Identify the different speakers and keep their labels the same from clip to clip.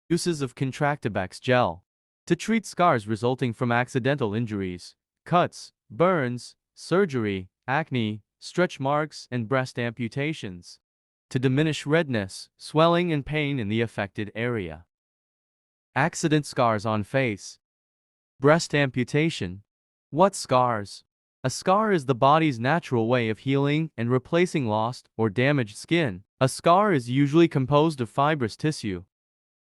Speaker 1: Uses of Contractubex Gel. To treat scars resulting from accidental injuries, cuts, burns, surgery, acne, stretch marks, and breast amputations. To diminish redness, swelling, and pain in the affected area. Accident scars on face. Breast amputation. What scars? A scar is the body's natural way of healing and replacing lost or damaged skin. A scar is usually composed of fibrous tissue.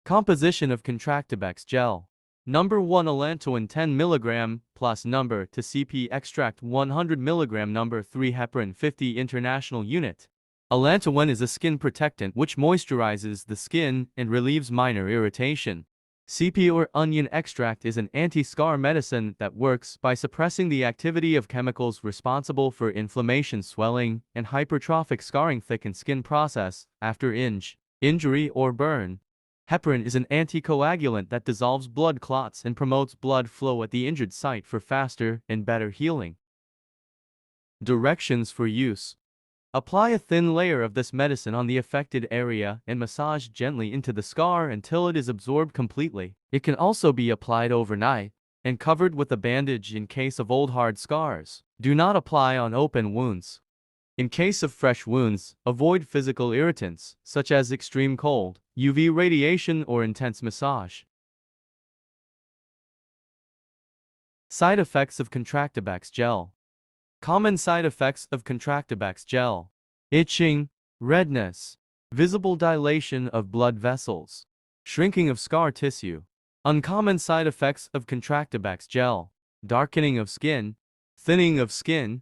Speaker 1: Composition of Contractubex Gel. Number 1 Allantoin 10 mg plus number 2 Cepae extract 100 mg number 3 Heparin 50 international unit. Allantoin is a skin protectant which moisturizes the skin and relieves minor irritation. Cepae or onion extract is an anti-scar medicine that works by suppressing the activity of chemicals responsible for inflammation, swelling, and hypertrophic scarring. Thickened skin process after injury or burn. Heparin is an anticoagulant that dissolves blood clots and promotes blood flow at the injured site for faster and better healing. Directions for use. Apply a thin layer of this medicine on the affected area and massage gently into the scar until it is absorbed completely. It can also be applied overnight and covered with a bandage in case of old hard scars. Do not apply on open wounds. In case of fresh wounds, avoid physical irritants, such as extreme cold, UV radiation, or intense massage. Side effects of Contractubex Gel. Common side effects of Contractubex Gel: itching, redness, visible dilation of blood vessels, shrinking of scar tissue. Uncommon side effects of Contractubex Gel: darkening of skin, thinning of skin.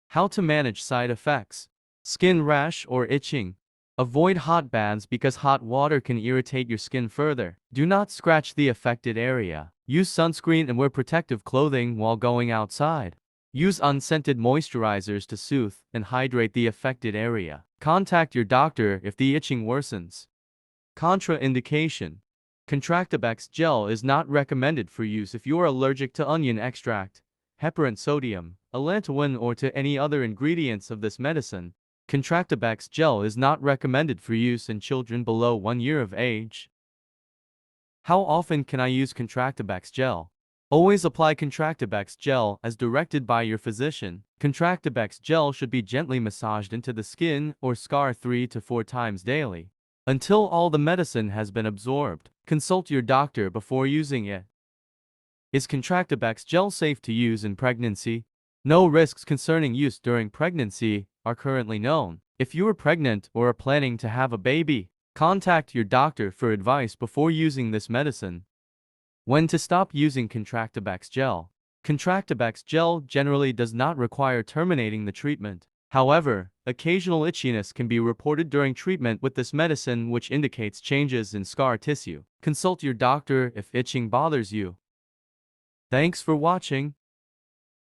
Speaker 1: How to manage side effects. Skin rash or itching. Avoid hot baths because hot water can irritate your skin further. Do not scratch the affected area. Use sunscreen and wear protective clothing while going outside. Use unscented moisturizers to soothe and hydrate the affected area. Contact your doctor if the itching worsens. Contraindication. Contractubex Gel is not recommended for use if you are allergic to onion extract, heparin sodium, allantoin, or to any other ingredients of this medicine. Contractubex Gel is not recommended for use in children below 1 year of age. How often can I use Contractubex Gel? Always apply Contractubex Gel as directed by your physician. Contractubex Gel should be gently massaged into the skin or scar 3 to 4 times daily until all the medicine has been absorbed. Consult your doctor before using it. Is Contractubex Gel safe to use in pregnancy? No risks concerning use during pregnancy are currently known. If you are pregnant or are planning to have a baby, contact your doctor for advice before using this medicine. When to stop using Contractubex Gel. Contractubex Gel generally does not require terminating the treatment. However, occasional itchiness can be reported during treatment with this medicine, which indicates changes in scar tissue. Consult your doctor if itching bothers you. Thanks for watching.